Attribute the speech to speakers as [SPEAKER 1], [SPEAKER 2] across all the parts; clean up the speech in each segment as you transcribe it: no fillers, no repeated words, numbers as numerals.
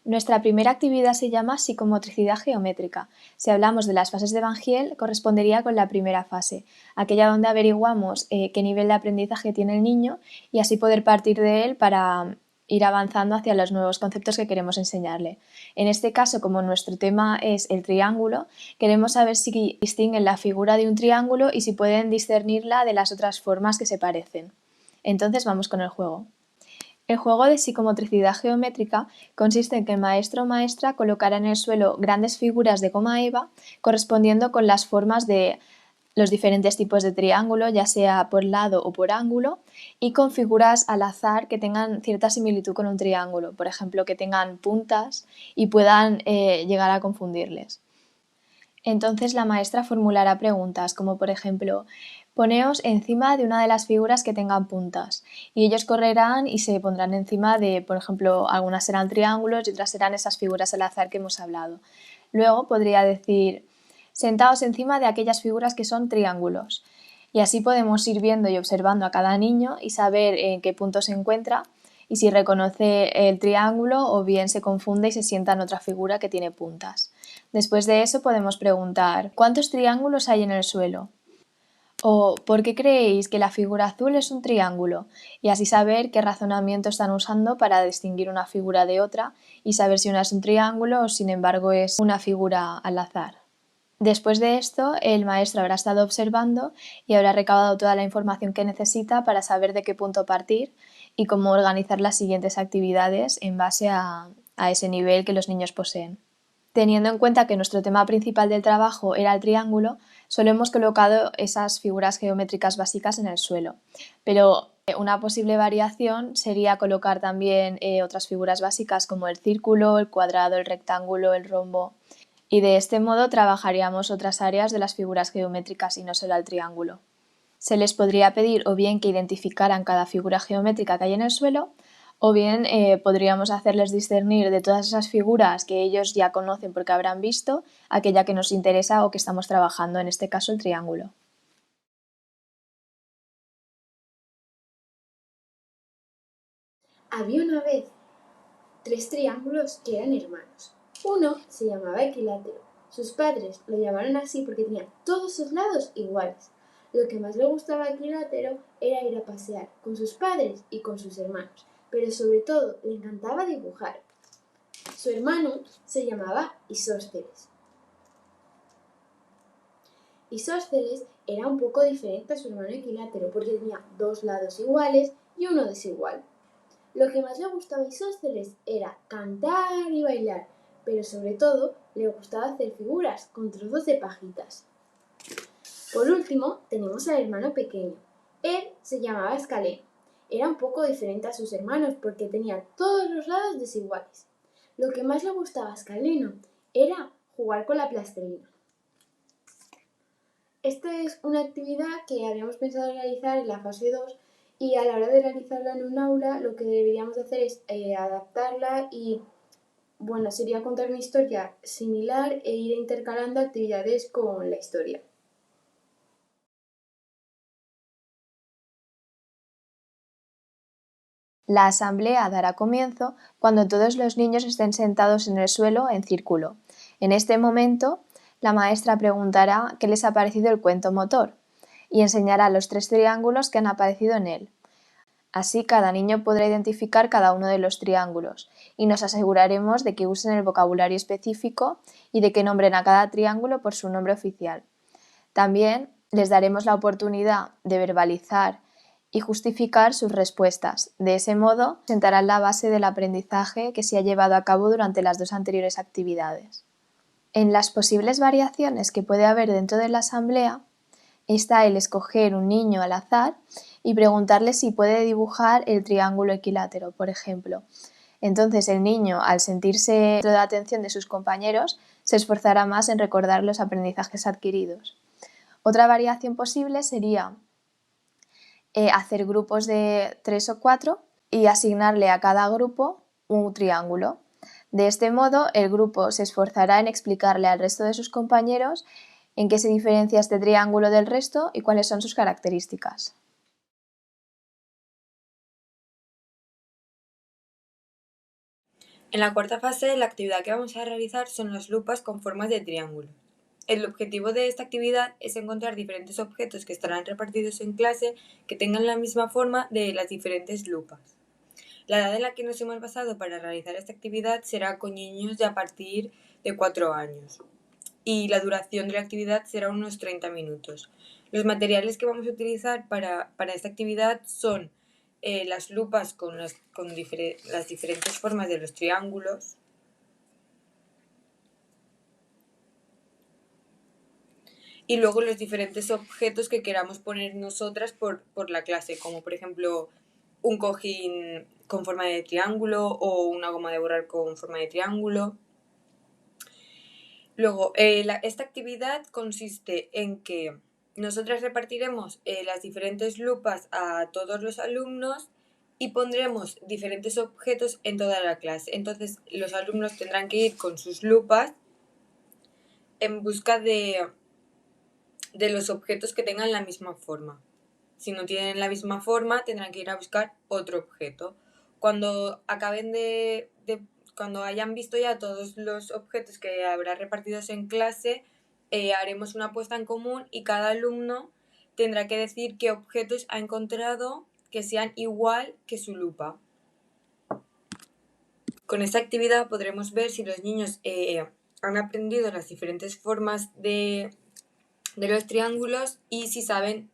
[SPEAKER 1] Nuestra primera actividad se llama psicomotricidad geométrica. Si hablamos de las fases de Van Giel, correspondería con la primera fase, aquella donde averiguamos qué nivel de aprendizaje tiene el niño y así poder partir de él para ir avanzando hacia los nuevos conceptos que queremos enseñarle. En este caso, como nuestro tema es el triángulo, queremos saber si distinguen la figura de un triángulo y si pueden discernirla de las otras formas que se parecen. Entonces vamos con el juego. El juego de psicomotricidad geométrica consiste en que el maestro o maestra colocará en el suelo grandes figuras de goma eva correspondiendo con las formas de los diferentes tipos de triángulo, ya sea por lado o por ángulo, y con figuras al azar que tengan cierta similitud con un triángulo, por ejemplo, que tengan puntas y puedan llegar a confundirles. Entonces la maestra formulará preguntas como por ejemplo, poneos encima de una de las figuras que tengan puntas y ellos correrán y se pondrán encima de, por ejemplo, algunas serán triángulos y otras serán esas figuras al azar que hemos hablado. Luego podría decir, sentaos encima de aquellas figuras que son triángulos y así podemos ir viendo y observando a cada niño y saber en qué punto se encuentra y si reconoce el triángulo o bien se confunde y se sienta en otra figura que tiene puntas. Después de eso podemos preguntar ¿cuántos triángulos hay en el suelo? O ¿por qué creéis que la figura azul es un triángulo? Y así saber qué razonamiento están usando para distinguir una figura de otra y saber si una es un triángulo o sin embargo es una figura al azar. Después de esto, el maestro habrá estado observando y habrá recabado toda la información que necesita para saber de qué punto partir y cómo organizar las siguientes actividades en base a ese nivel que los niños poseen. Teniendo en cuenta que nuestro tema principal del trabajo era el triángulo, solo hemos colocado esas figuras geométricas básicas en el suelo, pero una posible variación sería colocar también otras figuras básicas como el círculo, el cuadrado, el rectángulo, el rombo, y de este modo trabajaríamos otras áreas de las figuras geométricas y no solo el triángulo. Se les podría pedir o bien que identificaran cada figura geométrica que hay en el suelo o bien podríamos hacerles discernir de todas esas figuras que ellos ya conocen porque habrán visto aquella que nos interesa o que estamos trabajando, en este caso el triángulo.
[SPEAKER 2] Había una vez 3 triángulos que eran hermanos. Uno se llamaba equilátero. Sus padres lo llamaron así porque tenía todos sus lados iguales. Lo que más le gustaba a Equilátero era ir a pasear con sus padres y con sus hermanos, pero sobre todo le encantaba dibujar. Su hermano se llamaba Isósceles. Isósceles era un poco diferente a su hermano Equilátero porque tenía 2 lados iguales y uno desigual. Lo que más le gustaba a Isósceles era cantar y bailar, pero sobre todo le gustaba hacer figuras con trozos de pajitas. Por último, tenemos al hermano pequeño. Él se llamaba Escaleno. Era un poco diferente a sus hermanos porque tenía todos los lados desiguales. Lo que más le gustaba a Escaleno era jugar con la plastilina. Esta es una actividad que habíamos pensado realizar en la fase 2 y a la hora de realizarla en un aula lo que deberíamos hacer es adaptarla y sería contar una historia similar e ir intercalando actividades con la historia.
[SPEAKER 1] La asamblea dará comienzo cuando todos los niños estén sentados en el suelo en círculo. En este momento, la maestra preguntará qué les ha parecido el cuento motor y enseñará los 3 triángulos que han aparecido en él. Así cada niño podrá identificar cada uno de los triángulos y nos aseguraremos de que usen el vocabulario específico y de que nombren a cada triángulo por su nombre oficial. También les daremos la oportunidad de verbalizar y justificar sus respuestas. De ese modo, sentarán la base del aprendizaje que se ha llevado a cabo durante las 2 anteriores actividades. En las posibles variaciones que puede haber dentro de la asamblea está el escoger un niño al azar y preguntarle si puede dibujar el triángulo equilátero, por ejemplo. Entonces el niño, al sentirse toda la atención de sus compañeros, se esforzará más en recordar los aprendizajes adquiridos. Otra variación posible sería hacer grupos de 3 o 4 y asignarle a cada grupo un triángulo. De este modo, el grupo se esforzará en explicarle al resto de sus compañeros en qué se diferencia este triángulo del resto y cuáles son sus características.
[SPEAKER 3] En la cuarta fase, la actividad que vamos a realizar son las lupas con formas de triángulo. El objetivo de esta actividad es encontrar diferentes objetos que estarán repartidos en clase que tengan la misma forma de las diferentes lupas. La edad en la que nos hemos basado para realizar esta actividad será con niños de a partir de 4 años y la duración de la actividad será unos 30 minutos. Los materiales que vamos a utilizar para esta actividad son las lupas con las diferentes formas de los triángulos, y luego los diferentes objetos que queramos poner nosotras por la clase, como por ejemplo un cojín con forma de triángulo o una goma de borrar con forma de triángulo. Luego, esta actividad consiste en que nosotras repartiremos las diferentes lupas a todos los alumnos y pondremos diferentes objetos en toda la clase. Entonces, los alumnos tendrán que ir con sus lupas en busca de los objetos que tengan la misma forma. Si no tienen la misma forma, tendrán que ir a buscar otro objeto. Cuando cuando hayan visto ya todos los objetos que habrá repartidos en clase, haremos una apuesta en común y cada alumno tendrá que decir qué objetos ha encontrado que sean igual que su lupa. Con esta actividad podremos ver si los niños han aprendido las diferentes formas de los triángulos y si saben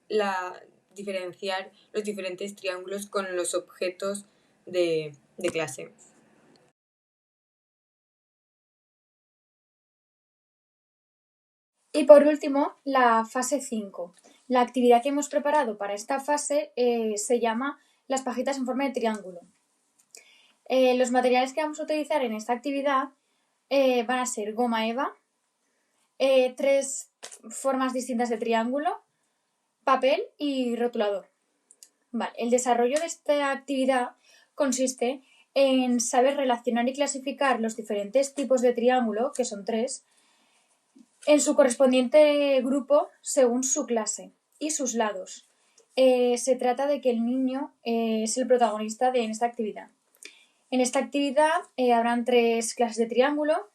[SPEAKER 3] diferenciar los diferentes triángulos con los objetos de clase.
[SPEAKER 4] Y por último, la fase 5. La actividad que hemos preparado para esta fase se llama las pajitas en forma de triángulo. Los materiales que vamos a utilizar en esta actividad van a ser goma eva, 3 formas distintas de triángulo, papel y rotulador. Vale, el desarrollo de esta actividad consiste en saber relacionar y clasificar los diferentes tipos de triángulo, que son 3, en su correspondiente grupo según su clase y sus lados. Se trata de que el niño es el protagonista en esta actividad. En esta actividad habrán 3 clases de triángulo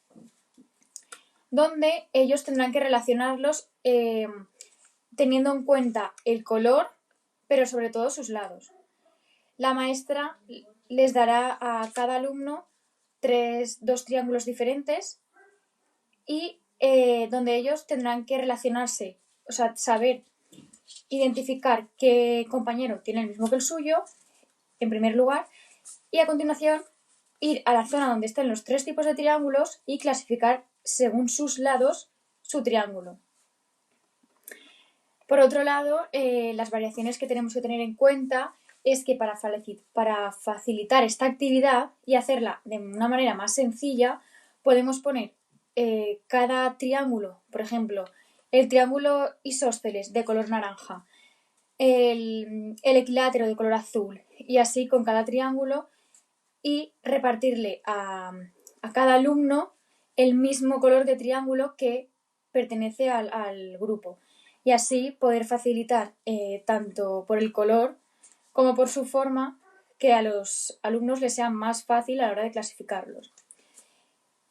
[SPEAKER 4] donde ellos tendrán que relacionarlos teniendo en cuenta el color, pero sobre todo sus lados. La maestra les dará a cada alumno 2 triángulos diferentes y donde ellos tendrán que relacionarse, o sea, saber identificar qué compañero tiene el mismo que el suyo, en primer lugar, y a continuación ir a la zona donde estén los 3 tipos de triángulos y clasificar según sus lados su triángulo. Por otro lado, las variaciones que tenemos que tener en cuenta es que para facilitar esta actividad y hacerla de una manera más sencilla, podemos poner cada triángulo, por ejemplo, el triángulo isósceles de color naranja, el equilátero de color azul y así con cada triángulo y repartirle a cada alumno el mismo color de triángulo que pertenece al grupo y así poder facilitar tanto por el color como por su forma que a los alumnos les sea más fácil a la hora de clasificarlos.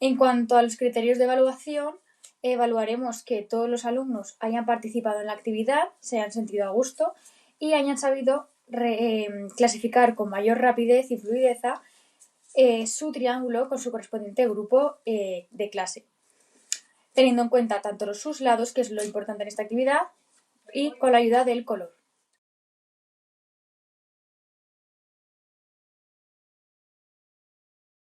[SPEAKER 4] En cuanto a los criterios de evaluación, evaluaremos que todos los alumnos hayan participado en la actividad, se hayan sentido a gusto y hayan sabido clasificar con mayor rapidez y fluidez su triángulo con su correspondiente grupo de clase, teniendo en cuenta tanto sus lados, que es lo importante en esta actividad, y con la ayuda del color.